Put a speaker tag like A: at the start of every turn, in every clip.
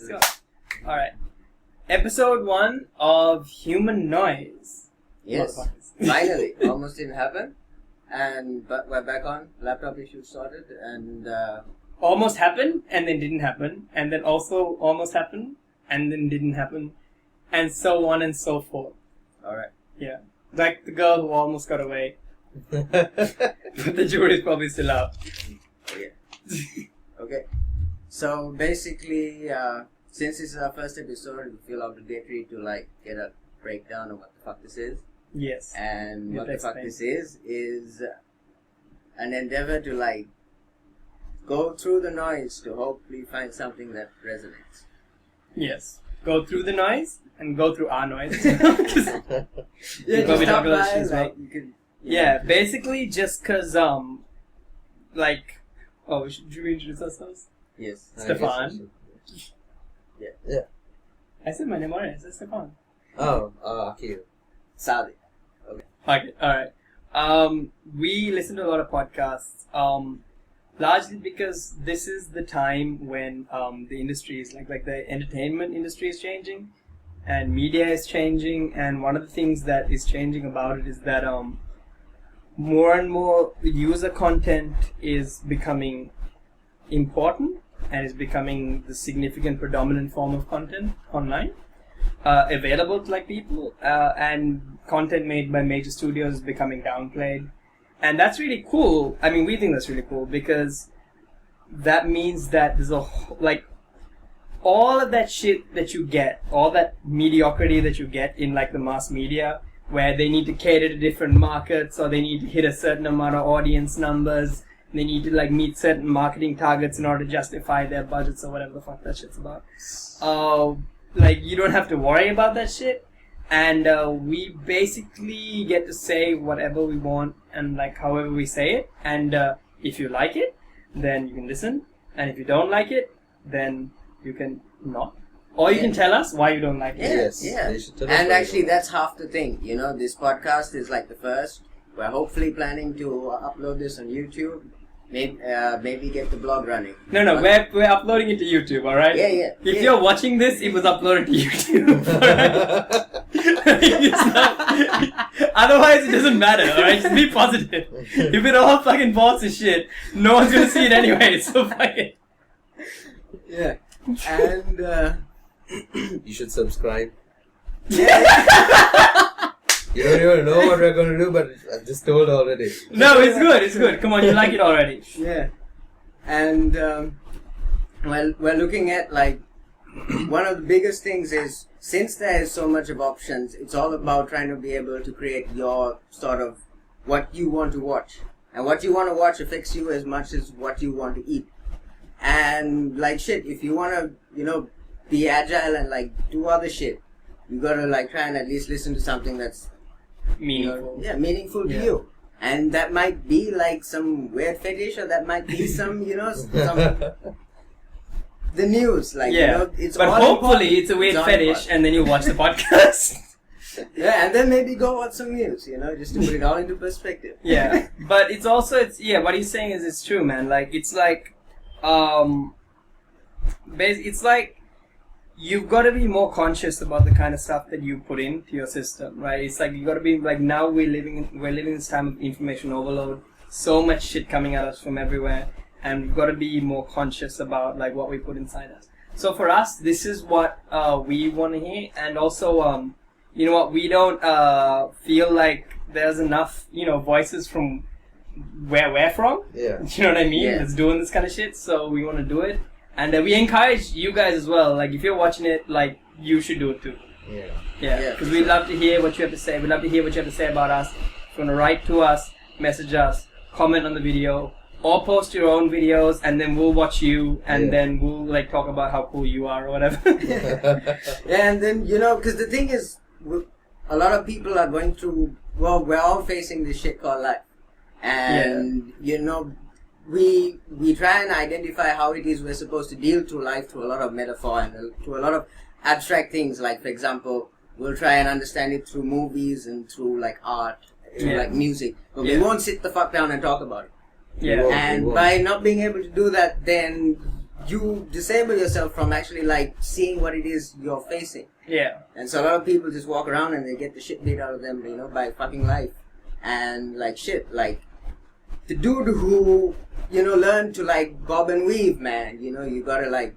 A: go. Alright. Episode 1 of Human Noise.
B: Yes. Finally. Almost didn't happen. But we're back on. Laptop issue sorted and...
A: Almost happened, and then didn't happen. And then also almost happened, and then didn't happen. And so on and so forth.
B: Alright.
A: Yeah. Like the girl who almost got away. But the jury's probably still out.
B: Okay. Okay. So basically, since this is our first episode, we feel obligatory to get a breakdown of what the fuck this is.
A: Yes.
B: And what the fuck this is an endeavor to go through the noise to hopefully find something that resonates.
A: Yes. Go through the noise and go through our noise.
B: Yeah, just stop by, you could...
A: Yeah, basically just cause, should we introduce ourselves?
B: Yes.
A: Stefan.
B: Yeah.
A: I said my name already. I said Stefan.
C: Oh, Akil.
B: Saudi.
A: Okay, alright. We listen to a lot of podcasts, largely because this is the time when the industry is like the entertainment industry is changing and media is changing, and one of the things that is changing about it is that more and more user content is becoming important and is becoming the significant predominant form of content online. Available to people, and content made by major studios is becoming downplayed, and that's really cool. I mean, we think that's really cool because that means that there's all of that shit that you get, all that mediocrity that you get in the mass media, where they need to cater to different markets or they need to hit a certain amount of audience numbers, they need to meet certain marketing targets in order to justify their budgets or whatever the fuck that shit's about. You don't have to worry about that shit, and we basically get to say whatever we want and however we say it, and if you like it, then you can listen, and if you don't like it, then you can not. Or you can tell us why you don't like it.
B: Yes, yeah. And actually that's half the thing, this podcast is the first. We're hopefully planning to upload this on YouTube. Maybe get the blog running.
A: No, we're uploading it to YouTube, alright?
B: Yeah.
A: If you're watching this, it was uploaded to YouTube, alright? Otherwise, it doesn't matter, alright? Just be positive. If it all fucking falls to shit, no one's gonna see it anyway, so fuck it.
B: Yeah. And,
C: you should subscribe.
B: Yeah.
C: You don't even know what we're going to do, but I've just told already.
A: No, it's good. Come on, you like it already.
B: Yeah. And, we're looking at, one of the biggest things is, since there is so much of options, it's all about trying to be able to create your sort of what you want to watch. And what you want to watch affects you as much as what you want to eat. And, if you want to, be agile and, do other shit, you gotta, try and at least listen to something that's
A: meaningful.
B: Meaningful to you. And that might be some weird fetish, or that might be some, the news, it's
A: but
B: all
A: hopefully
B: important.
A: it's a weird fetish, and then you watch the podcast.
B: Yeah, and then maybe go watch some news, just to put it all into perspective.
A: Yeah, but it's also, what he's saying is it's true, man. You've got to be more conscious about the kind of stuff that you put into your system, right? It's you got to be now we're living this time of information overload. So much shit coming at us from everywhere, and we've got to be more conscious about what we put inside us. So for us, this is what we want to hear, and also we don't feel like there's enough voices from where we're from.
C: Yeah.
A: You know what I mean?
B: Yeah.
A: That's doing this kind of shit. So we want to do it. And we encourage you guys as well. If you're watching it, you should do it too. Yeah. Because we'd love to hear what you have to say. We'd love to hear what you have to say about us. If you want to write to us, message us, comment on the video, or post your own videos, and then we'll watch you, and then we'll talk about how cool you are or whatever.
B: Yeah, and then because the thing is, a lot of people are going through. Well, we're all facing this shit called life, and we try and identify how it is we're supposed to deal through life through a lot of metaphor and through a lot of abstract things. For example, we'll try and understand it through movies and through art, through music, but we won't sit the fuck down and talk about it.
A: Yeah.
B: And by not being able to do that, then you disable yourself from actually like seeing what it is you're facing.
A: Yeah.
B: And so a lot of people just walk around and they get the shit beat out of them, by fucking life. And like shit, like the dude who, learned to like bob and weave, man, you gotta like,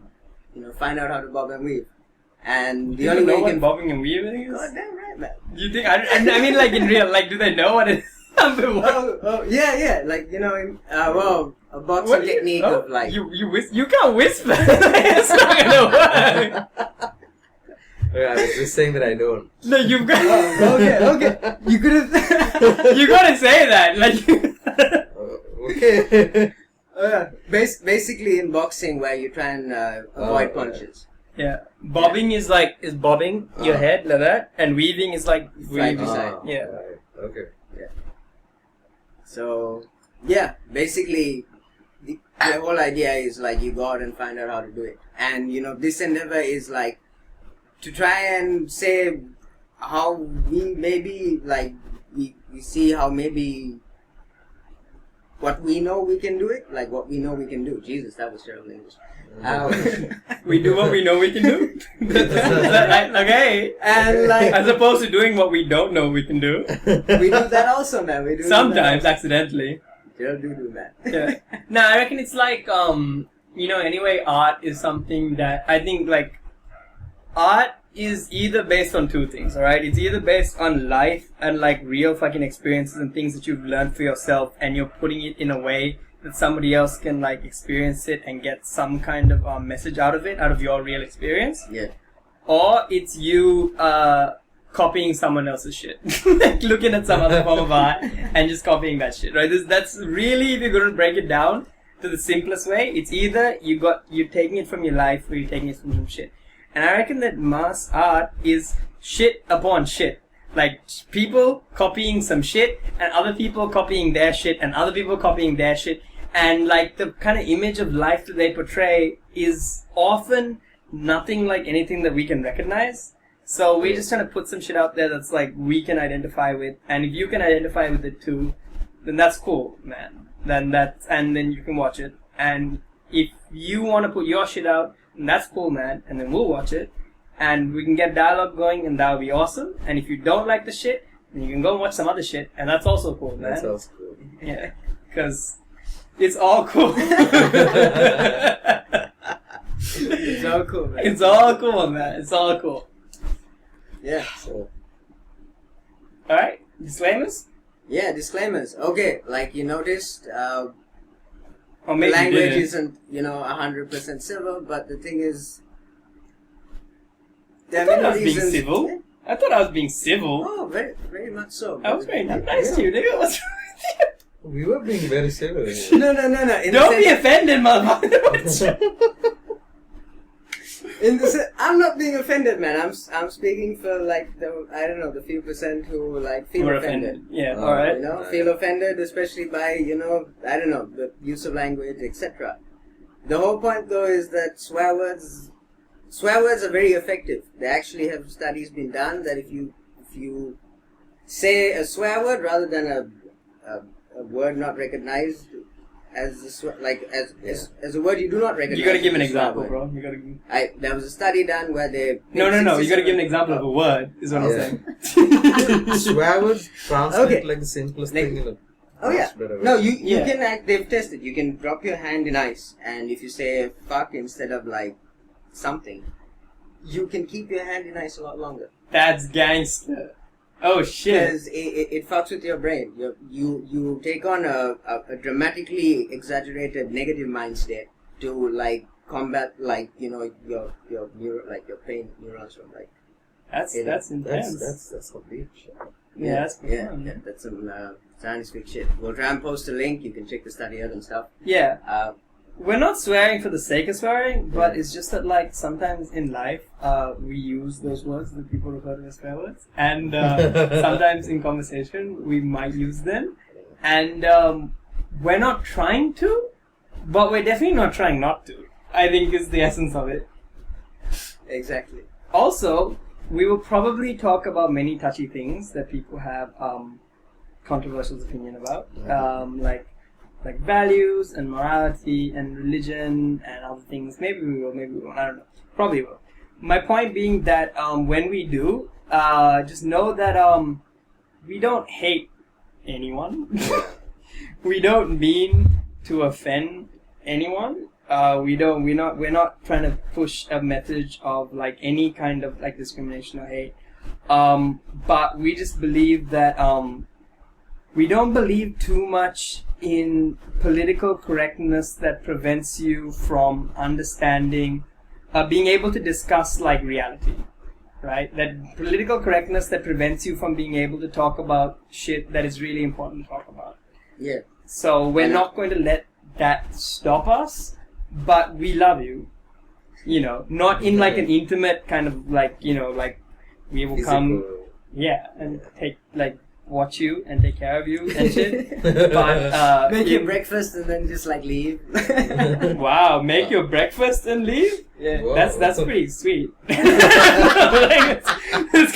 B: find out how to bob and weave. And the only way you can
A: bobbing and weaving is?
B: God damn right, man.
A: You think, I mean like in real, like do they know what it is?
B: Yeah, like, a boxing technique of like...
A: You can't whisper. It's not gonna work.
C: I was just saying that I don't.
A: No, you've got...
B: okay. You could have...
A: You gotta say that, like...
C: Okay.
B: Basically in boxing where you try and avoid punches.
A: Yeah. Bobbing is bobbing your head like that, and weaving is like
B: Side to side.
A: Yeah.
C: Right. Okay.
B: Yeah. So, yeah, basically, the whole idea is like you go out and find out how to do it. And, this endeavor is like to try and say how we maybe, like, we see how maybe what we know we can do it, like what we know we can do. Jesus, that was terrible English.
A: We do what we know we can do. Okay.
B: And like,
A: as opposed to doing what we don't know we can do.
B: We do that also, man. We do
A: sometimes accidentally.
B: You do that.
A: Yeah. No, I reckon it's like anyway, art is something that I think like art is either based on two things, alright? It's either based on life and like real fucking experiences and things that you've learned for yourself, and you're putting it in a way that somebody else can like experience it and get some kind of message out of it, out of your real experience.
B: Yeah.
A: Or it's you copying someone else's shit. Like looking at some other form of art and just copying that shit, right? That's really, if you're going to break it down to the simplest way, it's either you're taking it from your life or you're taking it from some shit. And I reckon that mass art is shit upon shit. Like, people copying some shit, and other people copying their shit, and other people copying their shit. And, like, the kind of image of life that they portray is often nothing like anything that we can recognize. So we're just trying to put some shit out there that's, like, we can identify with. And if you can identify with it too, then that's cool, man. And then you can watch it. And if you want to put your shit out, then that's cool, man. And then we'll watch it. And we can get dialogue going, and that'll be awesome. And if you don't like the shit, then you can go and watch some other shit, and that's also cool, man.
C: That's also cool.
A: Yeah, because it's all cool.
B: It's all cool, man.
A: It's all cool, man. It's all cool.
B: Yeah.
C: So.
A: Alright, disclaimers?
B: Yeah, disclaimers. Okay, like you noticed,
A: Or
B: the
A: maybe
B: language
A: you
B: isn't, 100% civil, but the thing is,
A: I thought I was being civil. I thought I was being civil.
B: Oh, very, very much so.
A: I was very nice to you, nigga. What's wrong with you?
C: We were being very civil.
B: No.
A: Don't be offended, motherfucker.
B: I'm not being offended, man. I'm speaking for like the few percent who like feel offended.
A: Yeah, alright.
B: Feel offended, especially by the use of language, etc. The whole point though is that swear words are very effective. They actually have studies been done that if you say a swear word rather than a word not recognized as a word you do not recognize.
A: You gotta give an example, bro. You gotta.
B: There was a study done where they.
A: No. You gotta give an example of a word. Is what I'm saying.
C: Swear words translate like the simplest thing in the.
B: Oh yeah. No, you can. They've tested. You can drop your hand in ice, and if you say fuck instead of like something, you can keep your hand in ice a lot longer.
A: That's gangster. Oh shit!
B: Because it fucks with your brain. You take on a dramatically exaggerated negative mind state to like combat your pain neurons from like.
A: That's intense.
C: That's some deep shit.
A: Yeah,
B: that's some scientific shit. We'll try and post a link. You can check the study out and stuff.
A: Yeah. We're not swearing for the sake of swearing, but it's just that, like, sometimes in life, we use those words that people refer to as swear words. And sometimes in conversation, we might use them. And we're not trying to, but we're definitely not trying not to, I think is the essence of it.
B: Exactly.
A: Also, we will probably talk about many touchy things that people have controversial opinion about. Like, like values and morality and religion and other things. Maybe we will, I don't know. Probably will. My point being that when we do, just know that we don't hate anyone. We don't mean to offend anyone. We're not trying to push a message of like any kind of like discrimination or hate. But we just believe that we don't believe too much in political correctness that prevents you from understanding, being able to discuss like reality, right? That political correctness that prevents you from being able to talk about shit that is really important to talk about.
B: Yeah.
A: So we're not going to let that stop us, but we love you. You know, not in like an intimate kind of like, you know, like we will come, yeah, and take like watch you and take care of you and shit. But
B: make your breakfast and then just like leave.
A: Wow, make your breakfast and leave?
B: Yeah.
C: Whoa.
A: That's pretty sweet. It's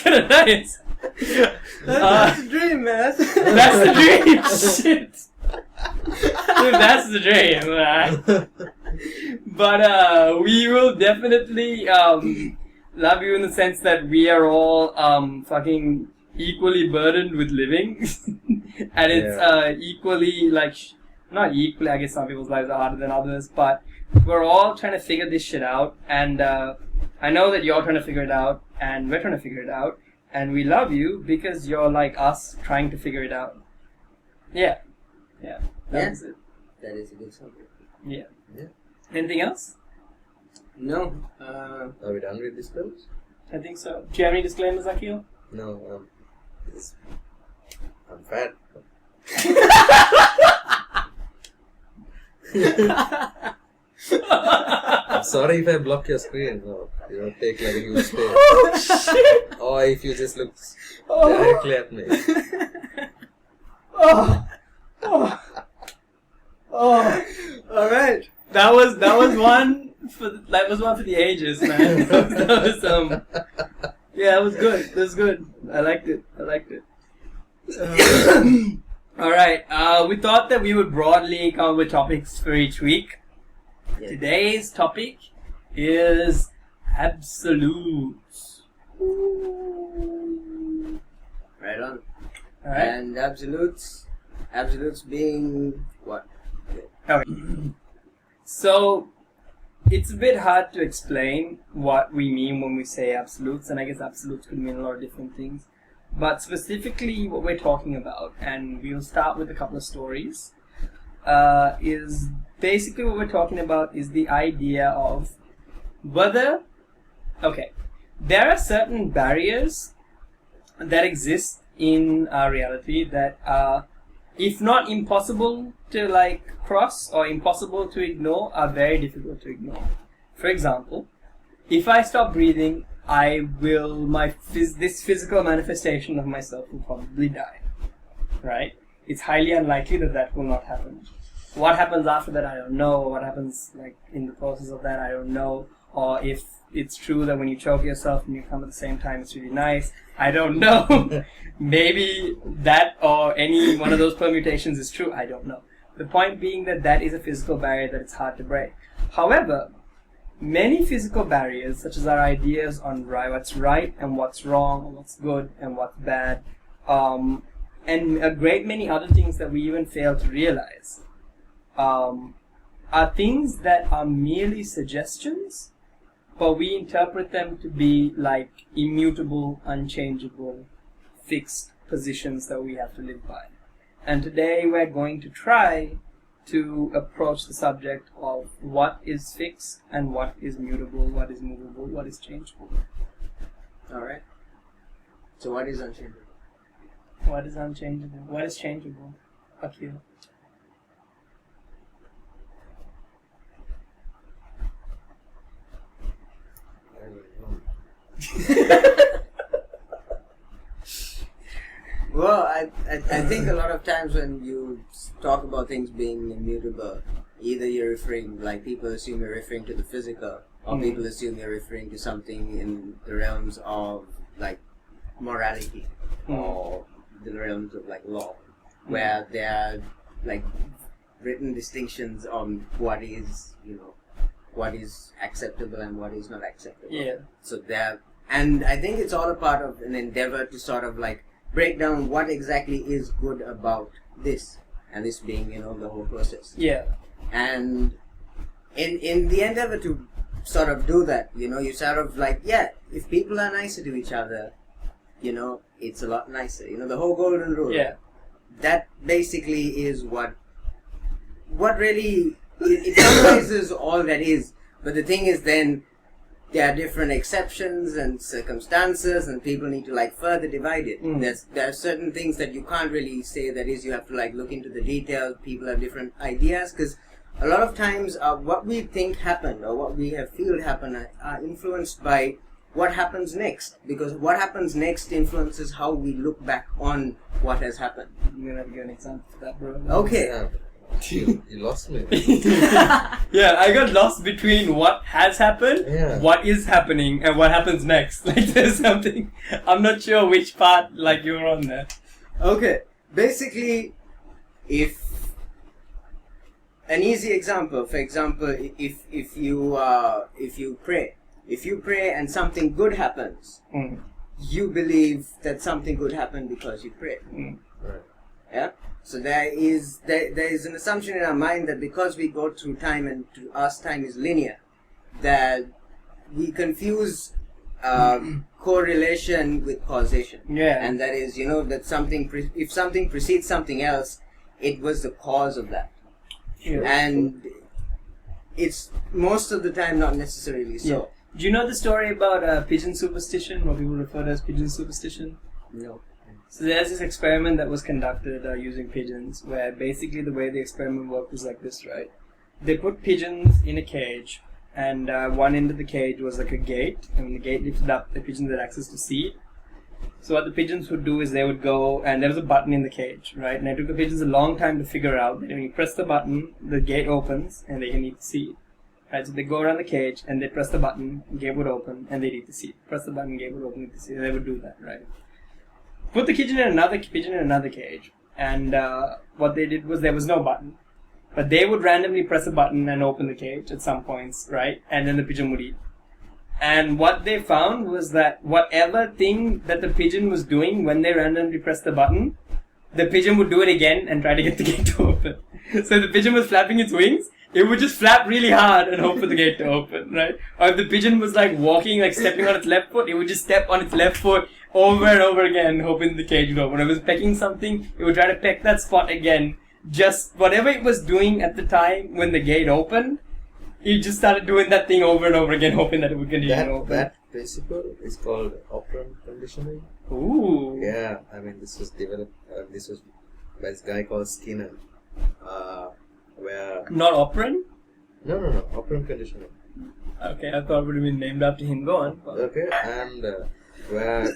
A: kind of nice.
B: That's the dream, man.
A: That's the dream. Shit. Dude, that's the dream. But we will definitely love you in the sense that we are all fucking equally burdened with living. And it's equally like not equally, I guess some people's lives are harder than others, but we're all trying to figure this shit out, and I know that you're trying to figure it out, and we're trying to figure it out, and we love you because you're like us trying to figure it out. Yeah. That's it.
B: That is a good summary.
A: Yeah.
C: Yeah.
A: Anything else?
B: No.
C: Are we done with disclaimers?
A: I think so. Do you have any disclaimers, Akhil?
C: No, I'm fat. I'm sorry if I block your screen. No, you don't take like a huge space.
A: Oh shit!
C: Or if you just look directly at me.
B: All right.
A: That was one for the ages, man. that was yeah, that was good. That was good. I liked it. All right. We thought that we would broadly come up with topics for each week.
B: Yeah.
A: Today's topic is absolutes.
B: Right on.
A: All right.
B: And absolutes being what?
A: Okay. So, it's a bit hard to explain what we mean when we say absolutes, and I guess absolutes could mean a lot of different things. But specifically what we're talking about, and we'll start with a couple of stories, is basically what we're talking about is the idea of whether, okay, there are certain barriers that exist in our reality that are, if not impossible to like cross or impossible to ignore, are very difficult to ignore. For example, if I stop breathing, this physical manifestation of myself will probably die. Right? It's highly unlikely that will not happen. What happens after that, I don't know. What happens like in the process of that, I don't know. Or if it's true that when you choke yourself and you come at the same time, it's really nice. I don't know. Maybe that or any one of those permutations is true. I don't know. The point being that is a physical barrier that it's hard to break. However, many physical barriers, such as our ideas on what's right and what's wrong, or what's good and what's bad, and a great many other things that we even fail to realize, are things that are merely suggestions, but we interpret them to be like immutable, unchangeable, fixed positions that we have to live by. And today we're going to try to approach the subject of what is fixed and what is mutable, what is movable, what is changeable.
B: Alright. So what is unchangeable?
A: What is unchangeable? What is changeable? Akhil.
B: Well, I think a lot of times when you talk about things being immutable, either you're referring, like people assume you're referring to the physical, or people assume you're referring to something in the realms of like morality, or the realms of like law, where there are like written distinctions on what is, what is acceptable and what is not acceptable.
A: Yeah.
B: So and I think it's all a part of an endeavor to sort of like break down what exactly is good about this, and this being, the whole process.
A: Yeah.
B: And in the endeavor to sort of do that, you sort of like, if people are nicer to each other, it's a lot nicer. The whole golden rule.
A: Yeah.
B: That basically is what really, it summarizes all that is. But the thing is then, there are different exceptions and circumstances, and people need to like further divide it. There are certain things that you can't really say, that is, you have to like look into the details. People have different ideas, because a lot of times what we think happened or what we have feel happened are influenced by what happens next, because what happens next influences how we look back on what has happened.
A: You're gonna give an example for that, bro.
B: Okay.
C: Yeah. You lost me.
A: Yeah, I got lost between what has happened, what is happening, and what happens next. Like, there's something, I'm not sure which part, like, you're on there.
B: Okay. Basically, if an easy example, for example, if you pray and something good happens, you believe that something good happened because you prayed.
C: Right.
B: Yeah. So there is an assumption in our mind that because we go through time, and to us time is linear, that we confuse correlation with causation.
A: Yeah.
B: And that is, that if something precedes something else, it was the cause of that.
A: Yeah.
B: And it's most of the time not necessarily so.
A: Yeah. Do you know the story about pigeon superstition, what people refer to as pigeon superstition?
B: No.
A: So there's this experiment that was conducted using pigeons, where basically the way the experiment worked was like this, right? They put pigeons in a cage, and one end of the cage was like a gate, and when the gate lifted up, the pigeons had access to seed. So what the pigeons would do is they would go, and there was a button in the cage, right? And it took the pigeons a long time to figure out that when you press the button, the gate opens, and they can eat the seed. Right, so they go around the cage, and they press the button, gate would open, and they'd eat the seed. Press the button, gate would open, eat the seed. They would do that, right? Put the pigeon in another cage, and what they did was there was no button, but they would randomly press a button and open the cage at some points, right? And then the pigeon would eat. And what they found was that whatever thing that the pigeon was doing when they randomly pressed the button, the pigeon would do it again and try to get the gate to open. So the pigeon was flapping its wings, it would just flap really hard and hope for the gate to open, right? Or if the pigeon was like walking, like stepping on its left foot, it would just step on its left foot over and over again, hoping the cage would open. When it was pecking something, it would try to peck that spot again. Just whatever it was doing at the time when the gate opened, it just started doing that thing over and over again, hoping that it would continue to open.
C: That principle is called operant conditioning.
A: Ooh.
C: Yeah, I mean, this was developed, this was by this guy called Skinner, where...
A: Not operant?
C: No, operant conditioning.
A: Okay, I thought it would have been named after him. Go on.
C: Okay, and where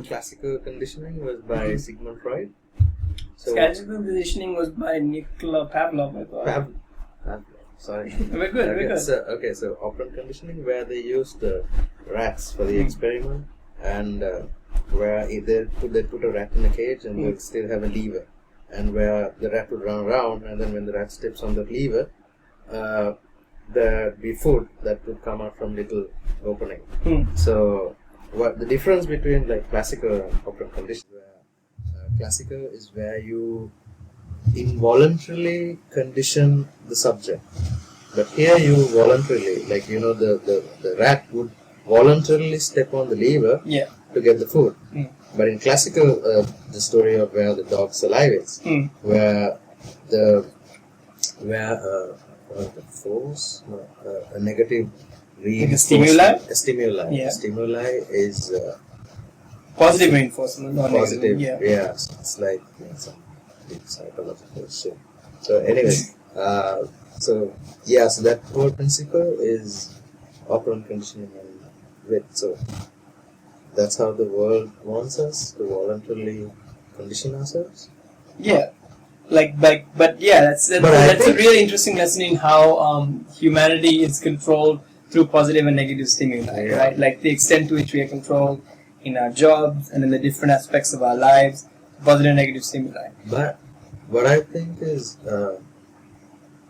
C: classical conditioning was by Sigmund Freud. So
A: Classical conditioning was by Nikola Pavlov, I thought.
C: Pavlov, sorry.
A: We're good,
C: Okay,
A: we're good.
C: so operant conditioning, where they used rats for the experiment, and where they put a rat in a cage and they'll still have a lever, and where the rat would run around, and then when the rat steps on the lever, there'd be food that would come out from little opening. So what the difference between like classical and operant conditioning? Classical is where you involuntarily condition the subject, but here you voluntarily, like the rat would voluntarily step on the lever to get the food. But in classical, the story of where the dog's saliva is, where the force, a negative
A: reinforcement,
C: a stimuli is
A: positive reinforcement, not
C: positive.
A: negative.
C: Yeah, so it's like some deep psychological shit. So anyway, so that whole principle is operant conditioning and wit. So that's how the world wants us to voluntarily condition ourselves. Yeah.
A: But that's a really interesting lesson in how humanity is controlled through positive and negative stimuli, right? Like the extent to which we are controlled in our jobs and in the different aspects of our lives, positive and negative stimuli.
C: But what I think is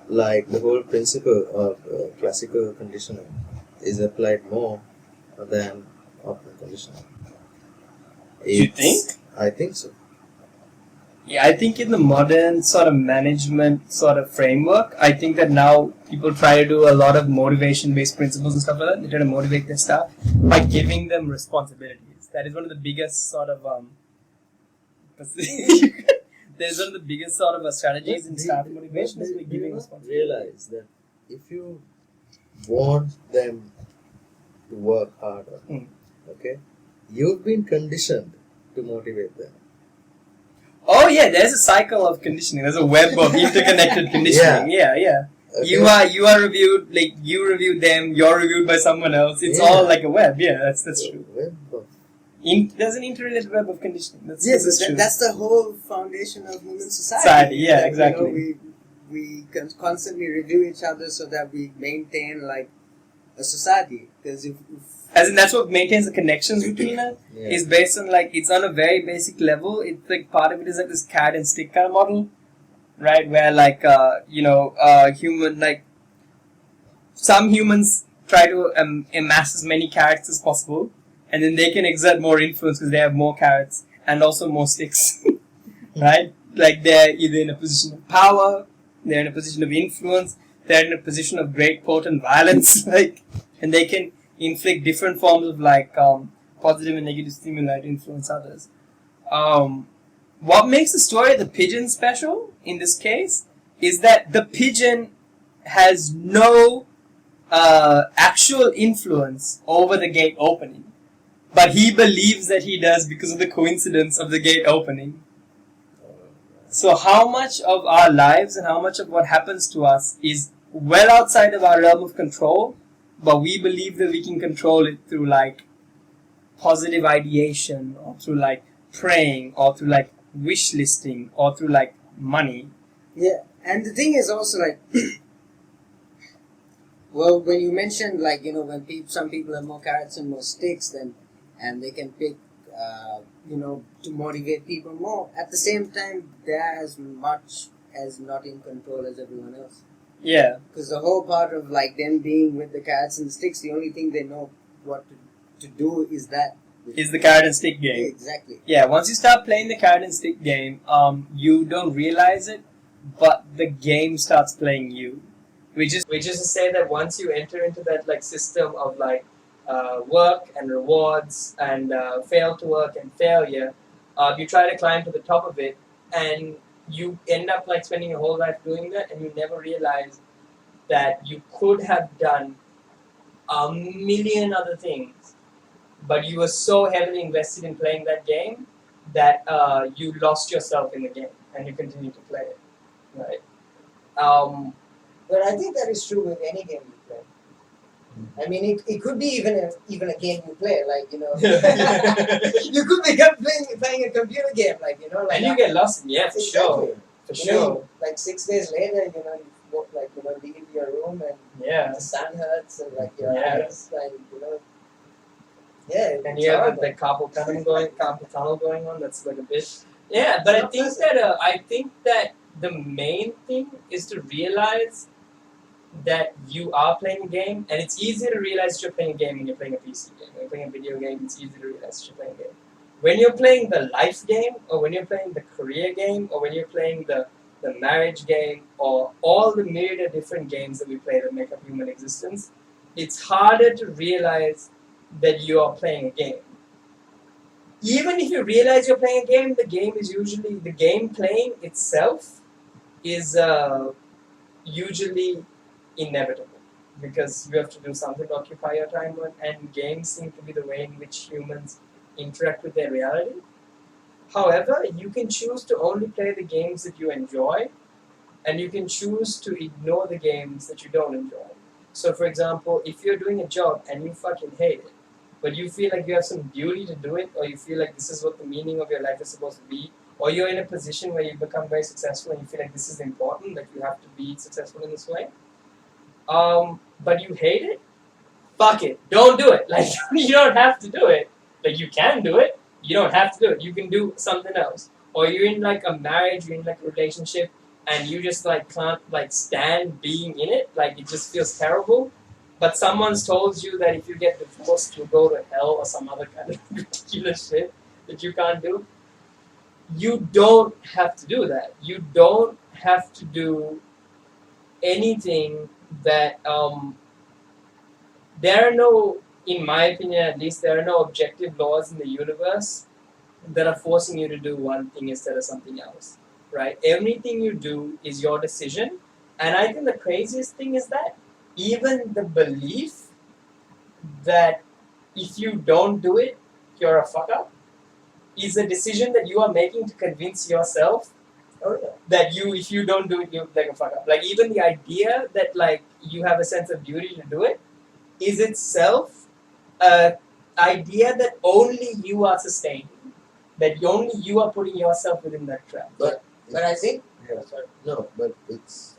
C: like the whole principle of classical conditioning is applied more than operant conditioning.
A: You think?
C: I think so.
A: Yeah, I think in the modern sort of management sort of framework, I think that now people try to do a lot of motivation-based principles and stuff like that. They try to motivate their staff by giving them responsibilities. That is one of the biggest sort of there's one of the biggest sort of strategies in staff motivation is by giving responsibilities.
C: Realize that if you want them to work harder, okay, you've been conditioned to motivate them.
A: Oh yeah, there's a cycle of conditioning. There's a web of interconnected conditioning. Yeah.
C: Okay.
A: You are reviewed, like you reviewed them, you're reviewed by someone else. It's all like a web. Yeah, that's true.
C: Web of
A: There's an interrelated web of conditioning. That's true.
B: That's the whole foundation of human society.
A: Yeah,
B: that,
A: exactly.
B: We can constantly review each other so that we maintain like a society. Because if
A: as in that's what maintains the connections between us.
C: Yeah.
A: Is based on like it's on a very basic level. It's like part of it is like this cat and stick kind of model, right? Where like human like some humans try to amass as many carrots as possible, and then they can exert more influence because they have more carrots and also more sticks, right? Like they're either in a position of power, they're in a position of influence, they're in a position of great potent violence, like, and they can inflict different forms of like positive and negative stimuli to influence others. What makes the story of the pigeon special in this case is that the pigeon has no actual influence over the gate opening, but he believes that he does because of the coincidence of the gate opening. So how much of our lives and how much of what happens to us is well outside of our realm of control, but we believe that we can control it through like positive ideation or through like praying or through like wish listing or through like money.
B: Yeah, and the thing is also like, well, when you mentioned like when some people have more carrots and more sticks, and they can pick to motivate people more. At the same time, they're as much as not in control as everyone else.
A: Yeah.
B: Because the whole part of like them being with the carrots and the sticks, the only thing they know what to do is that.
A: Is the carrot and stick game.
B: Yeah, exactly.
A: Yeah, once you start playing the carrot and stick game, you don't realize it, but the game starts playing you. Which is to say that once you enter into that like system of like work and rewards and fail to work and failure, you try to climb to the top of it, and you end up like spending your whole life doing that, and you never realize that you could have done a million other things, but you were so heavily invested in playing that game that you lost yourself in the game, and you continue to play it, right?
B: But I think that is true with any game you play. I mean, it could be even a game you play, like you could be playing a computer game, like like,
A: and you get lost in for
B: exactly.
A: sure, for sure.
B: Like 6 days later, you like leave your room and the sun hurts and like your eyes, like
A: and you have the carpal tunnel going on. That's like a bit. Yeah, but I think that the main thing is to realize that you are playing a game, and it's easy to realize that you're playing a game when you're playing a PC game. When you're playing a video game, it's easy to realize that you're playing a game. When you're playing the life game, or when you're playing the career game, or when you're playing the marriage game, or all the myriad of different games that we play that make up human existence, it's harder to realize that you are playing a game. Even if you realize you're playing a game, the game playing itself is usually inevitable, because you have to do something to occupy your time, and games seem to be the way in which humans interact with their reality. However, you can choose to only play the games that you enjoy, and you can choose to ignore the games that you don't enjoy. So, for example, if you're doing a job and you fucking hate it, but you feel like you have some duty to do it, or you feel like this is what the meaning of your life is supposed to be, or you're in a position where you've become very successful and you feel like this is important, like you have to be successful in this way, but you hate it, fuck it, don't do it. Like, you don't have to do it. Like, you can do it, you don't have to do it. You can do something else. Or you're in like a marriage, you're in like a relationship, and you just like can't like stand being in it, like it just feels terrible. But someone's told you that if you get divorced, you'll go to hell or some other kind of ridiculous shit that you can't do. You don't have to do that. You don't have to do anything that there are no, in my opinion at least, there are no objective laws in the universe that are forcing you to do one thing instead of something else, right? Everything you do is your decision, and I think the craziest thing is that even the belief that if you don't do it, you're a fuck up, is a decision that you are making to convince yourself that if you don't do it, you're like a fuck up. Like even the idea that like you have a sense of duty to do it is itself a idea that only you are sustaining, that only you are putting yourself within that trap.
B: But I think
C: no, but it's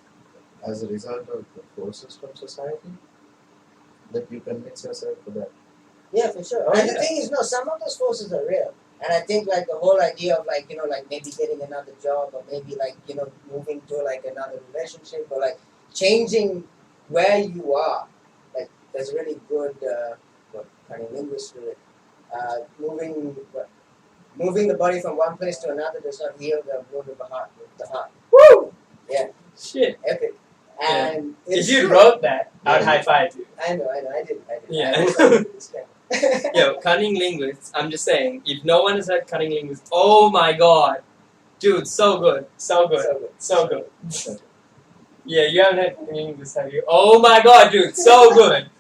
C: as a result of the forces from society that you convince yourself for that.
B: Yeah, for sure. And the thing is, no, some of those forces are real. And I think like the whole idea of like, like maybe getting another job or maybe like, moving to like another relationship or like changing where you are. Like there's a really good kind of linguist to it. Moving the body from one place to another does not heal the wound of the heart.
A: Woo!
B: Yeah.
A: Shit.
B: Epic. And
A: if you wrote that, I'd high five you.
B: I know, I did.
A: Yeah. Yo, cunning linguists, I'm just saying, if no one has heard cunning linguists, oh my god. Dude, so good. Yeah, you haven't heard cunning linguists, have you? Oh my god, dude, so good.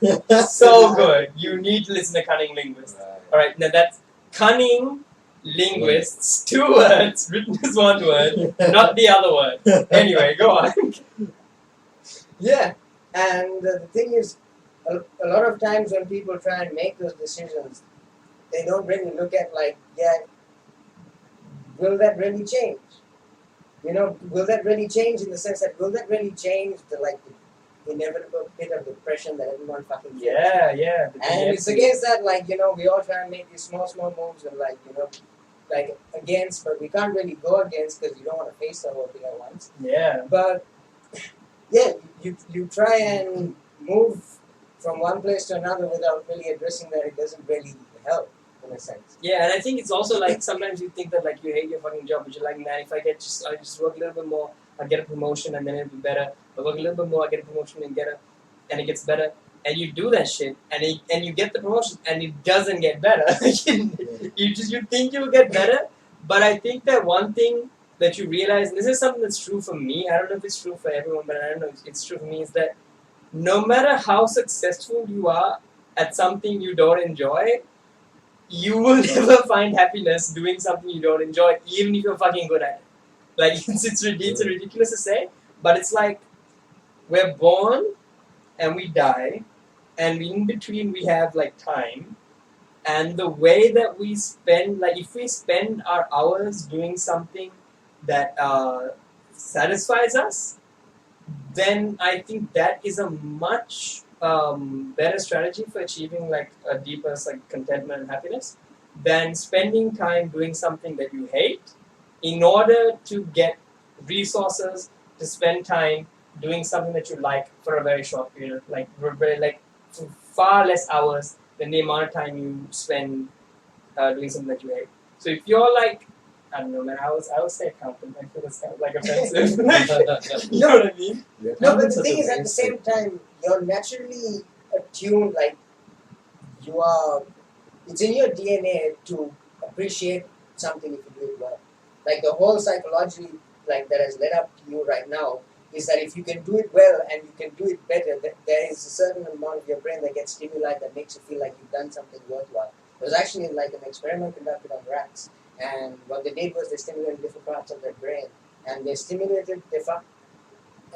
A: So good. You need to listen to cunning linguists. Alright, now that's cunning linguists, 2 words, written as 1 word, not the other word. Anyway, go on.
B: Yeah, and the thing is, a lot of times when people try and make those decisions, they don't really look at like, will that really change? Will that really change in the sense that will that really change the inevitable bit of depression that everyone fucking feels?
A: Yeah.
B: And it's against that, like, we all try and make these small moves and like against, but we can't really go against because you don't want to face the whole thing at once.
A: Yeah.
B: But yeah, you try and move from one place to another without really addressing that it doesn't really help in a sense.
A: Yeah, and I think it's also like sometimes you think that like you hate your fucking job, but you're like, man, if I just work a little bit more, I'll get a promotion and then it'll be better. I work a little bit more, I get a promotion and it gets better. And you do that shit, and you get the promotion, and it doesn't get better. you think you'll get better, but I think that one thing that you realize, and this is something that's true for me, I don't know if it's true for everyone, but I don't know if it's true for me, is that no matter how successful you are at something you don't enjoy, you will never find happiness doing something you don't enjoy, even if you're fucking good at it. Like, it's ridiculous to say, but it's like, we're born, and we die, and in between we have like time, and the way that we spend, like if we spend our hours doing something that satisfies us, then I think that is a much better strategy for achieving like a deeper like contentment and happiness than spending time doing something that you hate in order to get resources to spend time doing something that you like for a very short period, like for far less hours than the amount of time you spend doing something that you hate. So if you're like, I don't know, man, I would say accountant. I feel it's kind of like offensive. You know what I mean?
B: No, but the thing is, at the same time, you're naturally attuned, like it's in your DNA to appreciate something if you do it well. Like the whole psychology, like that has led up to you right now, is that if you can do it well and you can do it better, there is a certain amount of your brain that gets stimulated that makes you feel like you've done something worthwhile. There was actually like an experiment conducted on rats, and what they did was they stimulated different parts of their brain, and they stimulated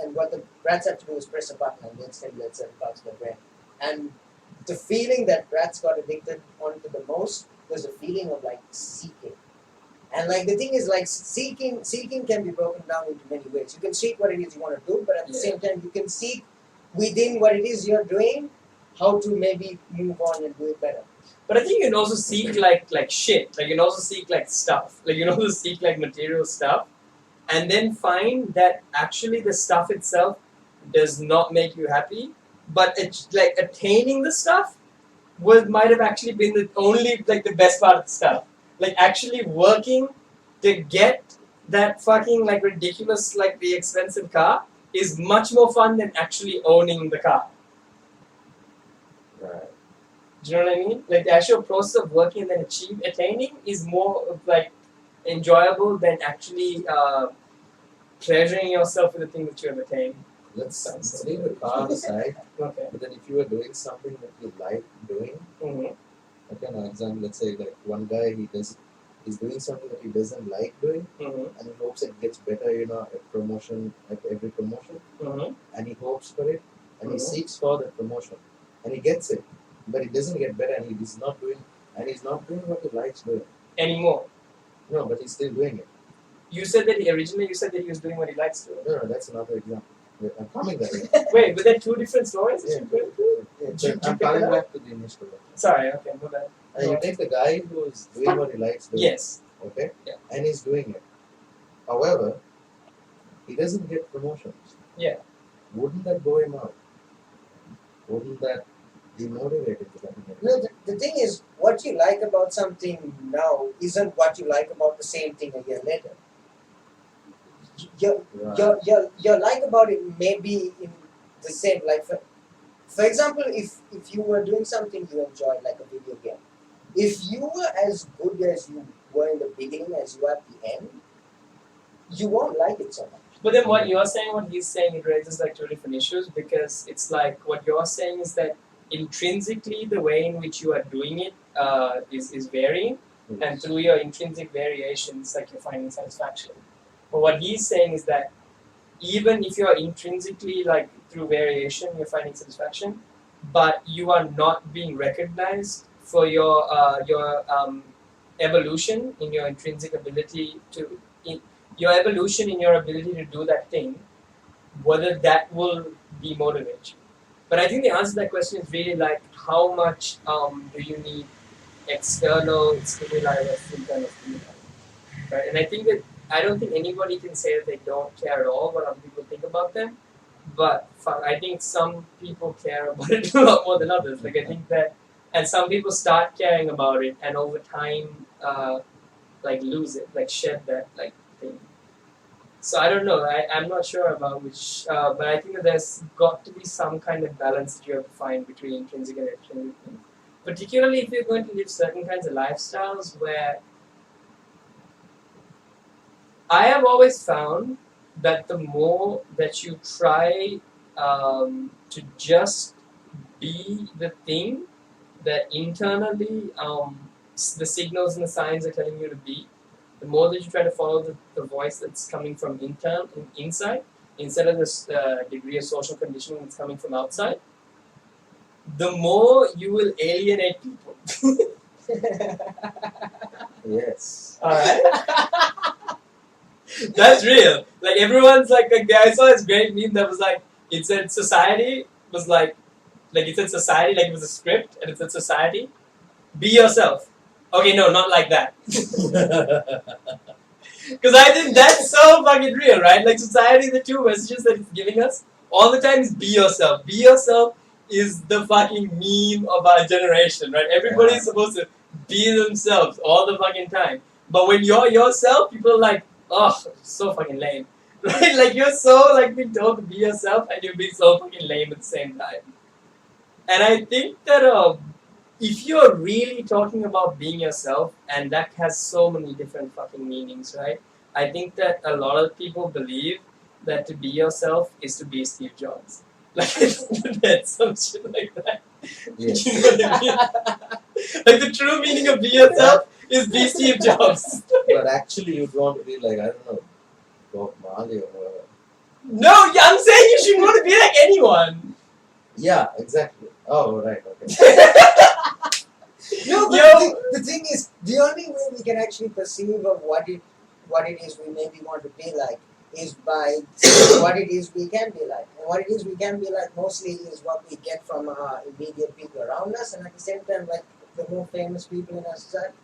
B: and what the rats had to do was press a button and then stimulate certain parts of their brain. And the feeling that rats got addicted onto the most was the feeling of like seeking. And like the thing is, like seeking can be broken down into many ways. You can seek what it is you want to do, but at the same time you can seek within what it is you're doing how to maybe move on and do it better.
A: But I think you can also seek like shit. Like you can also seek like stuff. Like you can also seek like material stuff. and then find that actually the stuff itself does not make you happy, but it's like attaining the stuff might have actually been the only like the best part of the stuff. Like actually working to get that fucking like ridiculous like the expensive car is much more fun than actually owning the car.
C: Right.
A: Do you know what I mean? Like the actual process of working and then attaining is more of, like enjoyable than actually pleasuring yourself with the thing that you have attained.
C: Let's leave the car aside.
A: Okay.
C: But then if you are doing something that you like doing,
A: Mm-hmm.
C: okay, an example, let's say like one guy he's doing something that he doesn't like doing,
A: Mm-hmm.
C: and he hopes it gets better, at promotion, at every promotion,
A: Mm-hmm.
C: and he hopes for it, and he
A: Mhm.
C: seeks for that promotion, and he gets it, but it doesn't get better, and he's not doing what he likes doing.
A: Anymore.
C: No, but he's still doing it.
A: You said that originally you said that he was doing what he likes to do.
C: No, that's another example. I'm coming there.
A: Wait, but they're two different stories?
C: Yeah,
A: Did
C: I'm
A: you
C: coming
A: pick it
C: back to the initial one.
A: Sorry, okay, go back.
C: You take the guy who's doing what he likes doing.
A: Yes.
C: Okay?
A: Yeah.
C: And he's doing it. However, he doesn't get promotions.
A: Yeah.
C: Wouldn't that blow him out? Wouldn't that demotivate him to that?
B: No, the thing is, what you like about something now isn't what you like about the same thing a year later. Your like about it may be in the same, like for example, if you were doing something you enjoyed, like a video game, if you were as good as you were in the beginning as you are at the end, you won't like it so much.
A: But then what you're saying, what he's saying, it raises like two different issues, because it's like what you're saying is that intrinsically the way in which you are doing it is varying, and through your intrinsic variations, like you're finding satisfaction. But what he's saying is that even if you're intrinsically, like through variation, you're finding satisfaction, but you are not being recognized for your evolution in your intrinsic ability to, your evolution in your ability to do that thing, whether that will demotivate you. But I think the answer to that question is really like how much do you need external stimuli versus internal stimuli, right? And I think that I don't think anybody can say that they don't care at all what other people think about them, but I think some people care about it a lot more than others. Like I think that, and some people start caring about it, and over time, like lose it, like shed that like thing. So I don't know. I'm not sure about which, but I think that there's got to be some kind of balance that you have to find between intrinsic and extrinsic things. Particularly if you're going to live certain kinds of lifestyles where I have always found that the more that you try to just be the thing that internally the signals and the signs are telling you to be, the more that you try to follow the voice that's coming from inside, instead of this degree of social conditioning that's coming from outside, the more you will alienate people.
C: Yes.
A: Alright? That's real. Like everyone's like I saw this great meme that was like, it said society was like it said society, like it was a script, and it said society, be yourself. Okay, no, not like that. Because I think that's so fucking real, right? Like society, the two messages that it's giving us all the time is be yourself. Be yourself is the fucking meme of our generation, right? Everybody's supposed to be themselves all the fucking time. But when you're yourself, people are like, oh, so fucking lame. Right? Like you're so like being told to be yourself, and you're being so fucking lame at the same time. And I think that if you're really talking about being yourself, and that has so many different fucking meanings, right? I think that a lot of people believe that to be yourself is to be Steve Jobs. Like that's some shit like that.
C: Yes.
A: You know what I mean? Like the true meaning of be yourself is be Steve Jobs.
C: But actually, you'd want to be like, I don't know, Bob Marley or whatever.
A: No, I'm saying you should want to be like anyone.
C: Yeah, exactly. Oh, right, okay.
B: No, but the thing is, the only way we can actually perceive of what it is we maybe want to be like is by what it is we can be like. And what it is we can be like mostly is what we get from our immediate people around us, and at the same time, like the more famous people in our society.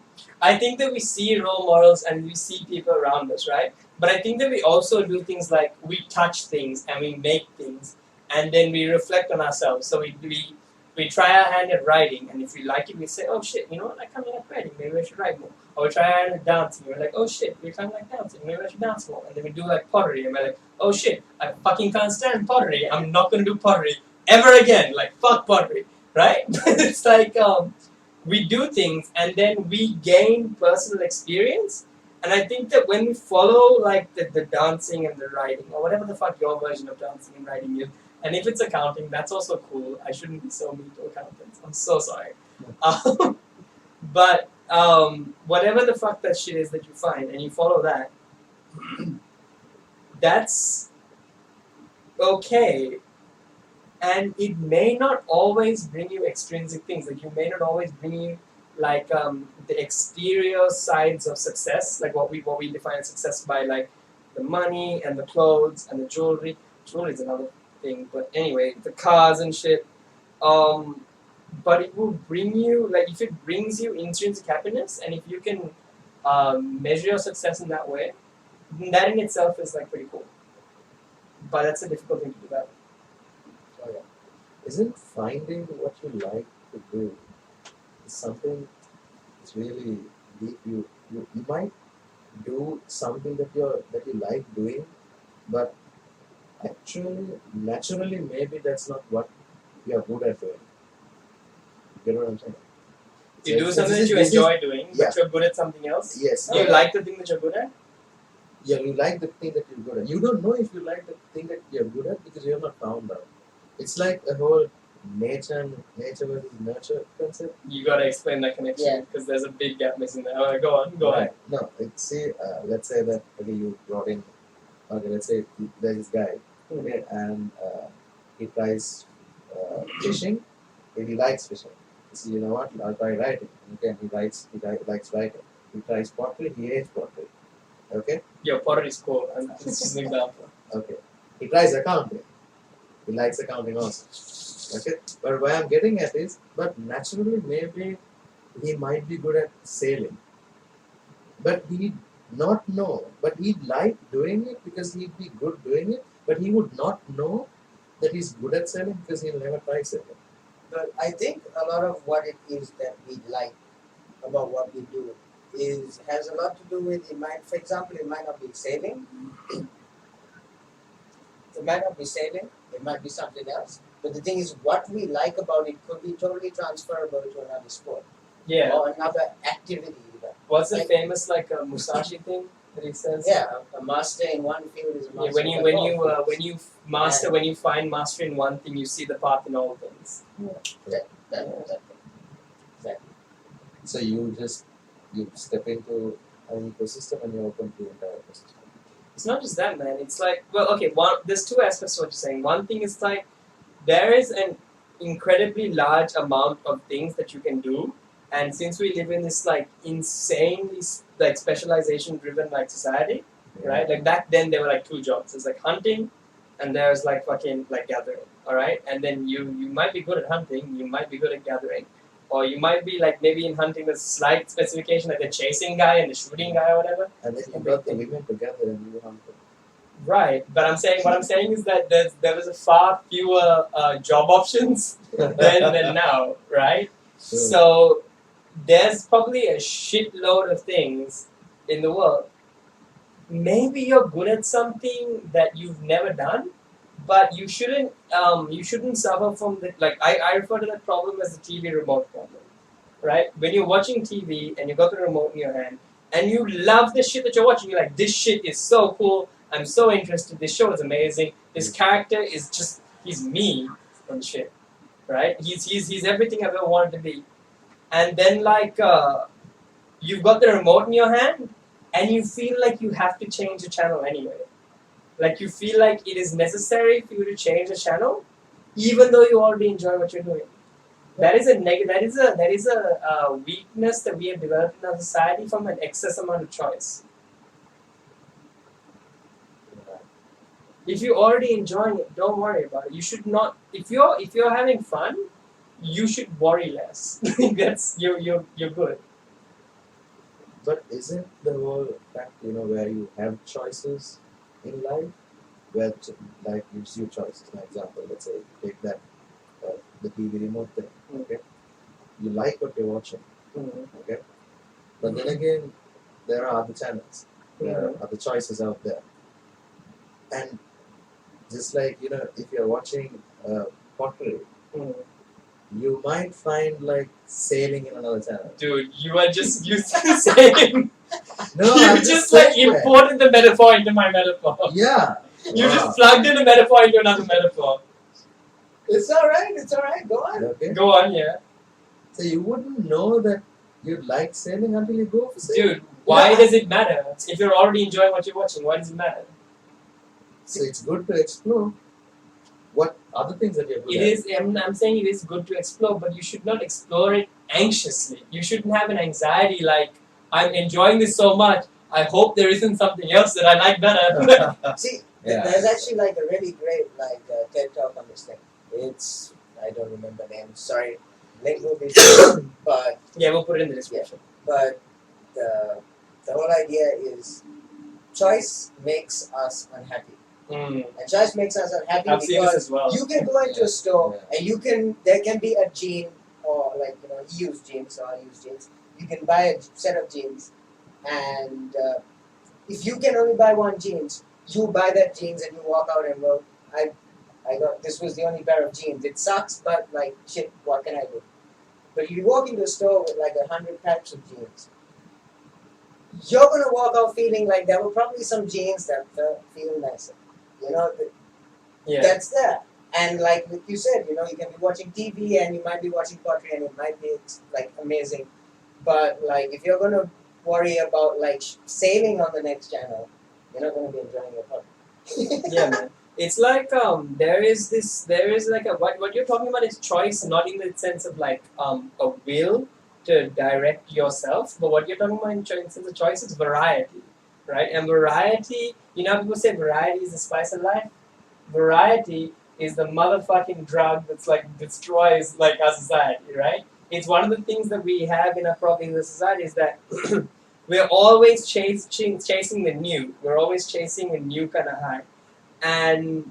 A: I think that we see role models and we see people around us, right? But I think that we also do things like we touch things and we make things, and then we reflect on ourselves. So we try our hand at writing, and if we like it, we say, "Oh shit, you know what? I kind of like writing. Maybe I should write more." Or we try our hand at dancing. We're like, "Oh shit, we kind of like dancing. Maybe I should dance more." And then we do like pottery, and we're like, "Oh shit, I fucking can't stand pottery. I'm not gonna do pottery ever again. Like fuck pottery." Right? It's like we do things and then we gain personal experience. And I think that when we follow like the dancing and the writing or whatever the fuck your version of dancing and writing is, and if it's accounting, that's also cool. I shouldn't be so mean to accountants. I'm so sorry. But whatever the fuck that shit is that you find and you follow that, that's okay. And it may not always bring you extrinsic things. Like you may not always bring you like the exterior sides of success, like what we define as success by like the money and the clothes and the jewelry. Jewelry is another thing, but anyway, the cars and shit. But it will bring you like if it brings you intrinsic happiness, and if you can measure your success in that way, then that in itself is like pretty cool. But that's a difficult thing to develop.
C: Oh, yeah. Isn't finding what you like to do is something that's really deep? You might do something that you like doing, but actually naturally maybe that's not what you're good at doing. You know what I'm saying?
A: You do something that you enjoy doing, but you're good at something else.
C: Yes.
A: You like the thing that you're good at.
C: Yeah, you like the thing that you're good at. You don't know if you like the thing that you're good at because you have not found out. It's like a whole nature versus nurture concept.
A: You gotta explain that connection because there's a big gap missing there. Alright, go on.
C: No, say let's say that you brought in. Okay, let's say there's this guy, okay, and he tries fishing. And he likes fishing. He says, you know what? I'll try writing. Okay, he likes writing. He tries pottery. He hates pottery. Okay.
A: Yeah, pottery is cool. And this is an example.
C: Okay. He tries accounting. He likes accounting also. Okay. But what I'm getting at is, but naturally maybe he might be good at sailing. But he'd not know. But he'd like doing it because he'd be good doing it. But he would not know that he's good at sailing because he'll never try sailing.
B: But I think a lot of what it is that we like about what we do has a lot to do with for example, it might not be sailing. It might not be sailing, it might be something else. But the thing is, what we like about it could be totally transferable to another sport.
A: Yeah.
B: Or another activity even.
A: What's the famous Musashi thing that he says?
B: Yeah, a master in one field is a master.
A: Yeah, when you find mastery in one thing, you see the path in all things.
B: Exactly.
C: So you step into an ecosystem and you open the entire ecosystem.
A: It's not just that, man. It's like, well, okay, there's two aspects to what you're saying. One thing is like, there is an incredibly large amount of things that you can do, and since we live in this like insanely like specialization driven like society, right? Like back then there were like two jobs. There's like hunting, and there's like fucking like gathering. All right, and then you might be good at hunting, you might be good at gathering, or you might be like maybe in hunting there's slight specification like the chasing guy and the shooting guy or whatever.
C: And then you brought the women together and you hunted.
A: Right, but what I'm saying is that there was a far fewer job options than now, right?
C: Sure.
A: So there's probably a shitload of things in the world. Maybe you're good at something that you've never done, but you shouldn't suffer from the I refer to that problem as the TV remote problem, right? When you're watching TV and you got the remote in your hand and you love the shit that you're watching, you're like, this shit is so cool. I'm so interested. This show is amazing. This character is he's me and shit, right? He's everything I've ever wanted to be. And then you've got the remote in your hand and you feel like you have to change the channel anyway. Like you feel like it is necessary for you to change the channel, even though you already enjoy what you're doing. That is a weakness that we have developed in our society from an excess amount of choice. If you're already enjoying it, don't worry about it. You should not. If you're having fun, you should worry less. You're good.
C: But isn't the whole fact, where you have choices in life, where life gives you choices? For example, let's say take that the TV remote thing. Okay, you like what you're watching. Okay, but then again, there are other channels, there are other choices out there, and just like if you're watching pottery, you might find like sailing in another channel.
A: Dude, you are just using the same.
C: No,
A: You
C: I'm
A: just like
C: saying that.
A: imported the metaphor into my metaphor.
C: Yeah.
A: You just plugged in a metaphor into another metaphor.
B: It's alright, go on.
C: Okay.
A: Go on, yeah.
C: So you wouldn't know that you'd like sailing until you go for sailing.
A: Dude, why does it matter? If you're already enjoying what you're watching, why does it matter?
C: So it's good to explore what other things that you're good
A: It
C: at.
A: is. I'm saying it is good to explore, but you should not explore it anxiously. You shouldn't have an anxiety like, I'm enjoying this so much, I hope there isn't something else that I like better.
B: See,
C: Yeah.
B: there's actually like a really great TED talk on this thing. It's, I don't remember the name, sorry. Link will be but
A: Yeah, we'll put it in the description.
B: but the whole idea is choice makes us unhappy. And choice makes us unhappy
A: I've seen this
B: because
A: as well.
B: you can go into a store and there can be a jean or he used jeans or I use jeans. You can buy a set of jeans, and if you can only buy one jeans, you buy that jeans and you walk out and go, I got, this was the only pair of jeans. It sucks, but like shit, what can I do? But you walk into a store with like 100 types of jeans. You're gonna walk out feeling like there were probably some jeans that feel nicer. That's there. And like you said, you can be watching TV and you might be watching pottery and it might be like amazing. But like if you're gonna worry about like sailing on the next channel, you're not gonna be enjoying your pottery.
A: Yeah, man. It's like there is like a what you're talking about is choice, not in the sense of like a will to direct yourself, but what you're talking about in sense of choice is variety, right? And variety, people say variety is the spice of life. Variety is the motherfucking drug that's like destroys like our society, right? It's one of the things that we have in the society is that we're always chasing the new. We're always chasing a new kind of high, and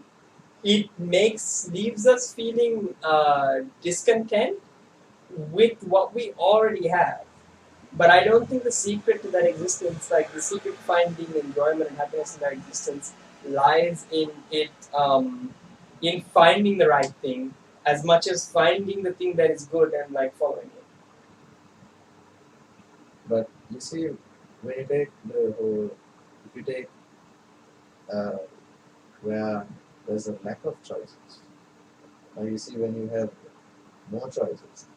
A: it leaves us feeling discontent with what we already have. But I don't think the secret to that existence, like the secret to finding enjoyment and happiness in that existence, lies in it, in finding the right thing, as much as finding the thing that is good and like following it.
C: But you see, when you take if you take where there's a lack of choices, now you see when you have more choices,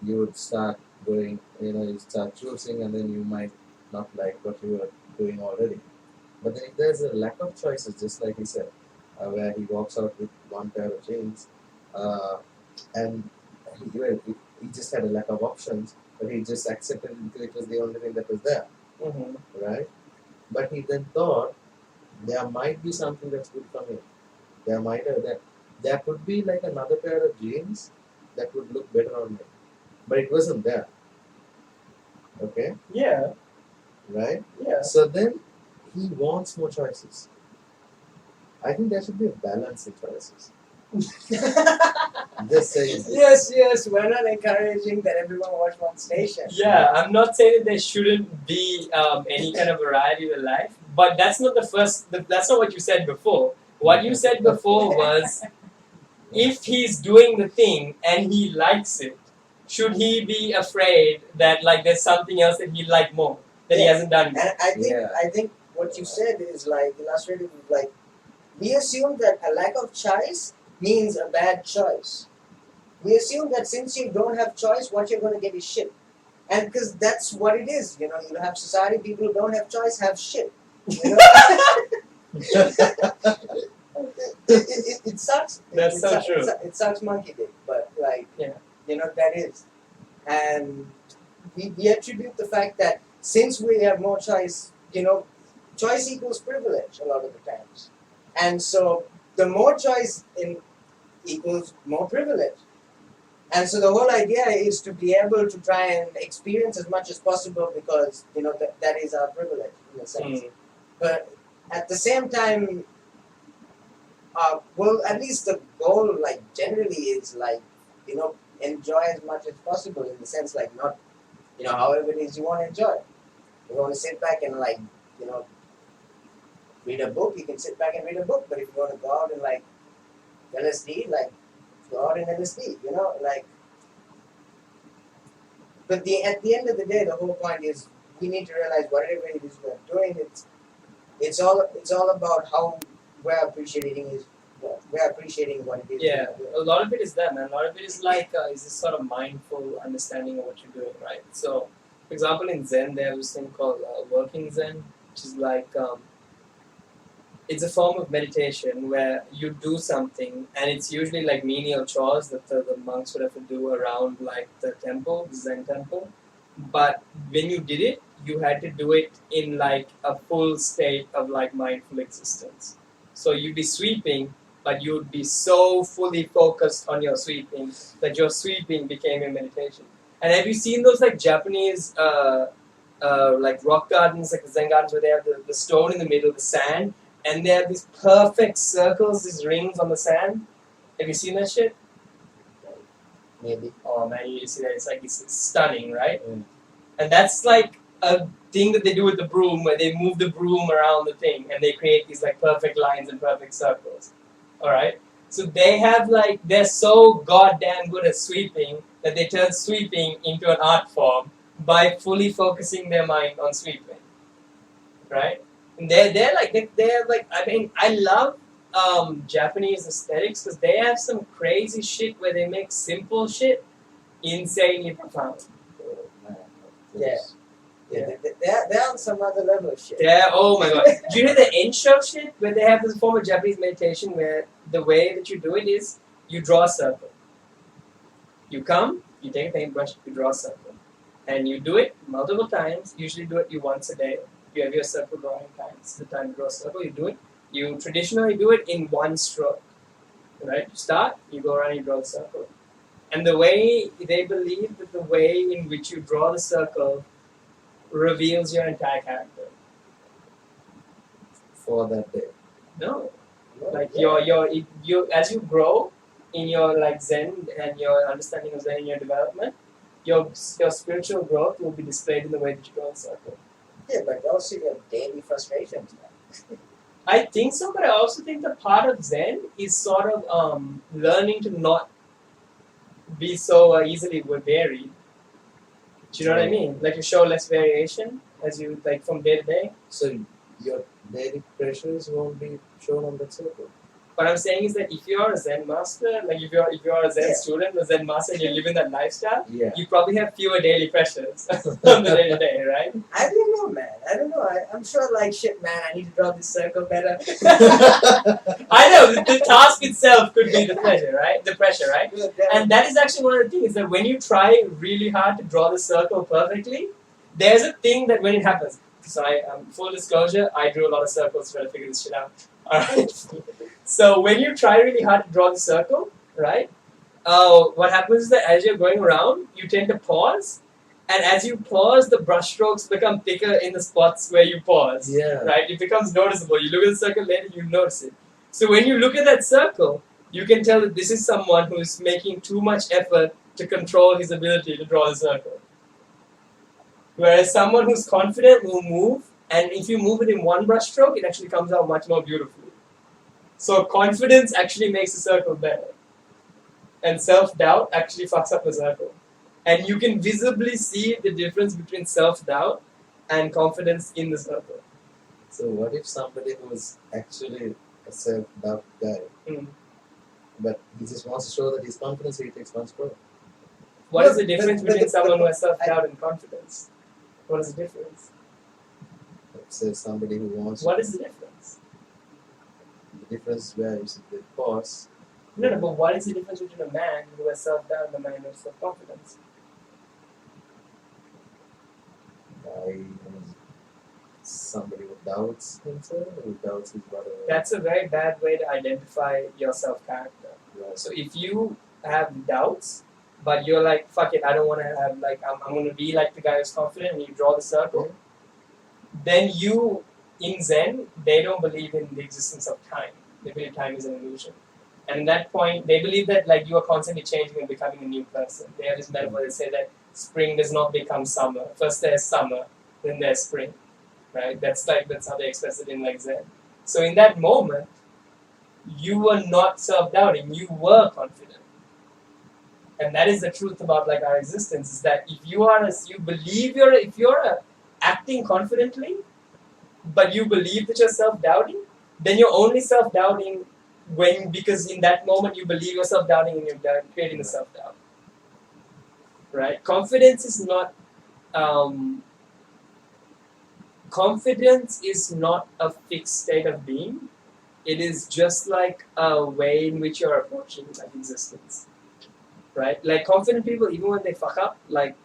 C: you would start going, you start choosing, and then you might not like what you were doing already. But then if there's a lack of choices, just like he said, where he walks out with one pair of jeans, and he just had a lack of options, but he just accepted it because it was the only thing that was there, right? But he then thought there might be something that's good for me. There could be like another pair of jeans that would look better on me, but it wasn't there. Okay.
A: Yeah.
C: Right.
A: Yeah.
C: So then he wants more choices. I think there should be a balance in choices. Just saying.
B: Yes, we're not encouraging that everyone watch one station.
A: Yeah, I'm not saying that there shouldn't be any kind of variety in life, but that's not that's not what you said before. What you said before was, if he's doing the thing and he likes it, should he be afraid that like there's something else that he'd like more that he hasn't done yet?
B: And I think what you said is like illustrative. Like we assume that a lack of choice means a bad choice. We assume that since you don't have choice, what you're going to get is shit. And because that's what it is. You have society, people who don't have choice have shit. It sucks.
A: That's so true.
B: It sucks monkey dick, but like, that is. And we attribute the fact that since we have more choice, choice equals privilege a lot of the times. And so the more choice equals more privilege. And so the whole idea is to be able to try and experience as much as possible because, that is our privilege in a sense. But at the same time, well, at least the goal, like, generally is, like, enjoy as much as possible in the sense, like, not, however it is you want to enjoy. You want to sit back and, like, read a book, you can sit back and read a book. But if you want to go out and, like, LSD, like, go out in LSD, like. But at the end of the day, the whole point is we need to realize whatever it is we're doing, it's all about how we're appreciating what it is.
A: Yeah, a lot of it is that, man. A lot of it is like is this sort of mindful understanding of what you're doing, right? So, for example, in Zen, they have this thing called working Zen, which is like it's a form of meditation where you do something, and it's usually like menial chores that the monks would have to do around like the temple, the Zen temple. But when you did it, you had to do it in like a full state of like mindful existence. So you'd be sweeping, but you'd be so fully focused on your sweeping that your sweeping became a meditation. And have you seen those like Japanese like rock gardens, like the Zen gardens, where they have the stone in the middle, the sand, and they have these perfect circles, these rings on the sand? Have you seen that shit?
B: Maybe.
A: Oh man, you see that? It's stunning, right?
C: Mm.
A: And that's like a thing that they do with the broom, where they move the broom around the thing, and they create these like perfect lines and perfect circles. All right. So they have like they're so goddamn good at sweeping that they turn sweeping into an art form by fully focusing their mind on sweeping. Right. And they're like I mean I love Japanese aesthetics because they have some crazy shit where they make simple shit insanely profound.
C: Oh, man.
B: Yeah. Yeah, they're on some other level of shit.
A: Yeah, oh my god. Do you hear the Ensō shit? Where they have this form of Japanese meditation where the way that you do it is you draw a circle. You come, you take a paintbrush, you draw a circle. And you do it multiple times. Usually do it once a day. You have your circle drawing time. It's the time to draw a circle, you do it. You traditionally do it in one stroke. Right? You start, you go around, you draw the circle. And the way they believe that the way in which you draw the circle reveals your entire character.
C: For that day.
A: No. Like you as you grow in your like Zen and your understanding of Zen and your development, your spiritual growth will be displayed in the way that you draw the circle.
B: Yeah, but also your daily frustrations.
A: I think so, but I also think that part of Zen is sort of learning to not be so easily varied. Do you know what I mean? Like you show less variation as you like from day to day.
C: So your daily pressures won't be shown on that circle.
A: What I'm saying is that if you're a Zen master, like if you're a Zen student, a Zen master, and you're living that lifestyle, you probably have fewer daily pressures on the day to day, right?
B: I don't know, man. I don't know. I'm sure, like, shit, man, I need to draw this circle better.
A: I know, the task itself could be the pleasure, right? The pressure, right? And that is actually one of the things, that when you try really hard to draw the circle perfectly, there's a thing that when it happens. So full disclosure, I drew a lot of circles to try to figure this shit out. Alright? So when you try really hard to draw the circle, right? What happens is that as you're going around, you tend to pause. And as you pause, the brush strokes become thicker in the spots where you pause.
C: Yeah.
A: Right? It becomes noticeable. You look at the circle later, you notice it. So when you look at that circle, you can tell that this is someone who is making too much effort to control his ability to draw the circle. Whereas someone who's confident will move, and if you move it in one brush stroke, it actually comes out much more beautifully. So confidence actually makes the circle better. And self-doubt actually fucks up the circle. And you can visibly see the difference between self-doubt and confidence in the circle.
C: So what if somebody who's actually a self-doubt guy, but he just wants to show that he's confident, so he takes one stroke?
A: What is the difference between someone who has self-doubt and confidence? What is the difference?
C: Let's say somebody who wants...
A: What is the difference?
C: The difference is where you see the pause.
A: No, but what is the difference between a man who has self-doubt and a man who has self-confidence?
C: Somebody who doubts himself, who doubts his brother.
A: That's a very bad way to identify your self-character.
C: Right.
A: So if you have doubts, but you're like, fuck it, I don't want to have like, I'm going to be like the guy who's confident, and you draw the circle, then you, in Zen, they don't believe in the existence of time. They believe time is an illusion. And at that point, they believe that like you are constantly changing and becoming a new person. They have this metaphor that say that spring does not become summer. First there's summer, then there's spring, right? That's how they express it in like Zen. So in that moment, you were not self-doubting. You were confident. And that is the truth about like our existence, is that if if you're acting confidently, but you believe that you're self-doubting, then you're only self-doubting because in that moment you believe you're self-doubting and you're creating the self-doubt. Right? Confidence is not a fixed state of being. It is just like a way in which you're approaching like existence. Right? Like confident people, even when they fuck up, like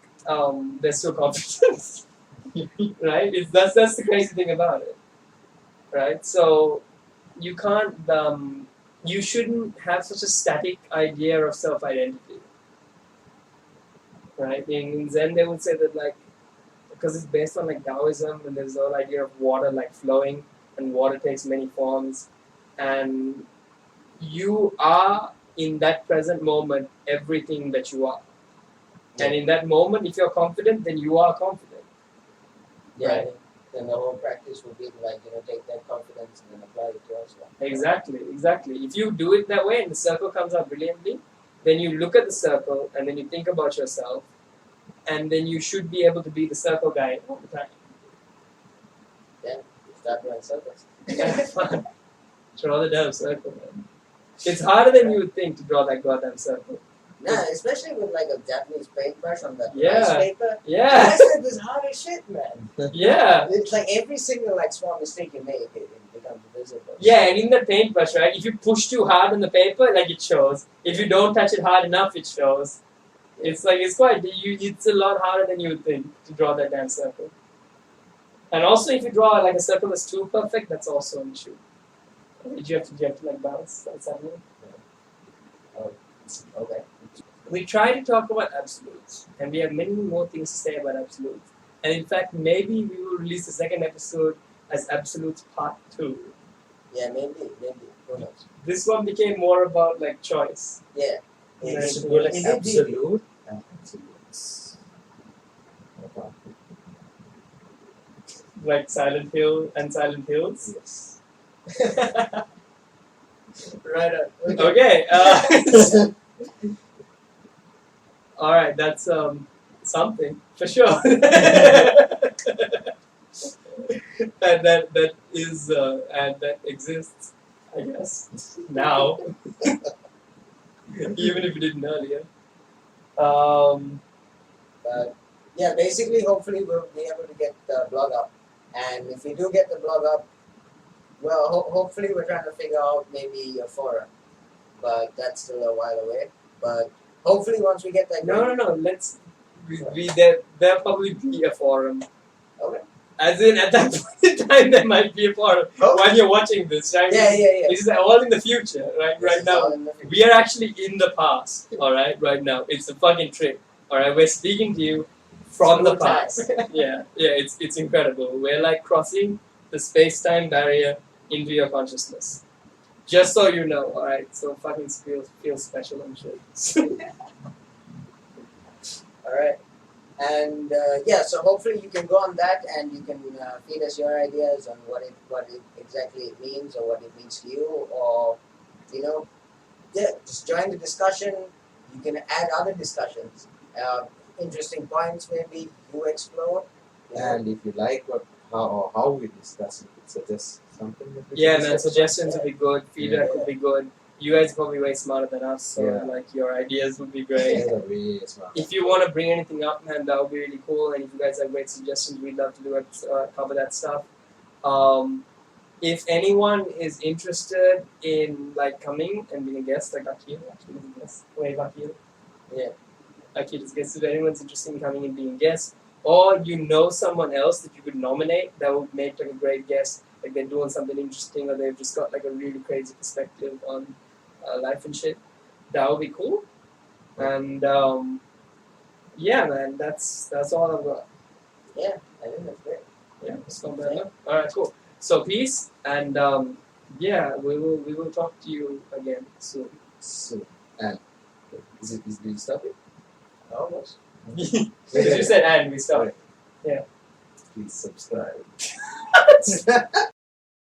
A: they're still confident. Right? That's the crazy thing about it. Right? So you can't you shouldn't have such a static idea of self-identity. Right? In Zen they would say that like, because it's based on like Taoism, and there's the whole idea of water like flowing, and water takes many forms, and you are in that present moment everything that you are. And in that moment, if you're confident, then you are confident.
B: Yeah.
A: Right?
B: Then the whole practice would be to like, take that confidence and then apply it to yourself.
A: Exactly. If you do it that way and the circle comes out brilliantly, then you look at the circle and then you think about yourself, and then you should be able to be the circle guy all the time.
B: Yeah, start drawing circles.
A: Draw the damn circle, man. It's harder than you would think to draw that goddamn circle.
B: Nah, especially with like a Japanese paintbrush on that
A: Yeah.
B: rice paper.
A: Yeah.
B: Rice paper is hard as shit, man.
A: Yeah.
B: It's like every single like small mistake you make, it becomes visible.
A: Yeah, and in the paintbrush, right? If you push too hard on the paper, like it shows. If you don't touch it hard enough, it shows. It's like it's a lot harder than you would think to draw that damn circle. And also, if you draw like a circle that's too perfect, that's also an issue. You have to like bounce. That's happening.
B: Oh, okay.
A: We try to talk about absolutes, and we have many more things to say about absolutes. And in fact, maybe we will release the second episode as Absolutes Part 2.
B: Yeah, maybe. Who knows?
A: This one became more about like choice.
B: Yeah.
A: Yeah,
C: It should go like
B: Is it
C: absolute and absolutes.
A: Like Silent Hill and Silent Hills.
C: Yes.
B: Right on.
A: Okay. All right, that's something for sure. that is and that exists, I guess, now. Even if you didn't earlier.
B: But yeah, basically, hopefully we'll be able to get the blog up. And if we do get the blog up, well, hopefully we're trying to figure out maybe a forum. But that's still a while away. But hopefully once we get that...
A: No. There'll probably be a forum.
B: Okay.
A: As in, at that point in time, there might be a forum.
B: Oh.
A: While you're watching this, right?
B: Yeah.
A: This is all in the future, right?
B: This
A: Right
B: is
A: now,
B: all in the future.
A: we are actually in the past, all right? Right now, it's a fucking trip, all right? We're speaking to you from the
B: Smooth
A: past.
B: time.
A: yeah, it's incredible. We're like crossing the space-time barrier into your consciousness. Just so you know, all right? So fucking feels special and shit.
B: All right. And so hopefully you can go on that and you can feed us your ideas on what it exactly it means or what it means to you, or just join the discussion. You can add other discussions, interesting points maybe you explore.
C: And if you like how we discuss, you could suggest something. That we
A: Yeah,
C: should
A: man,
C: discuss.
A: suggestions would be good. Feedback would be good. You guys are probably way smarter than us, so like your ideas would be great.
C: Yeah, the way it's not.
A: If you want to bring anything up, man, that would be really cool. And if you guys have great suggestions, we'd love to do it, cover that stuff. If anyone is interested in like coming and being a guest, like Akil, actually being a guest. Wave Akil.
B: Yeah.
A: Akil is a guest. If anyone's interested in coming and being a guest, or you know someone else that you could nominate that would make like a great guest, like they're doing something interesting or they've just got like a really crazy perspective on life and shit, that would be cool. And yeah, man, that's all I've got.
B: Yeah, I think that's great.
A: Yeah, it's not bad. All right, cool. So peace, and yeah, we will talk to you again soon.
C: So, and is it did you stop it?
A: Almost. Because you said and we started.
C: Please subscribe.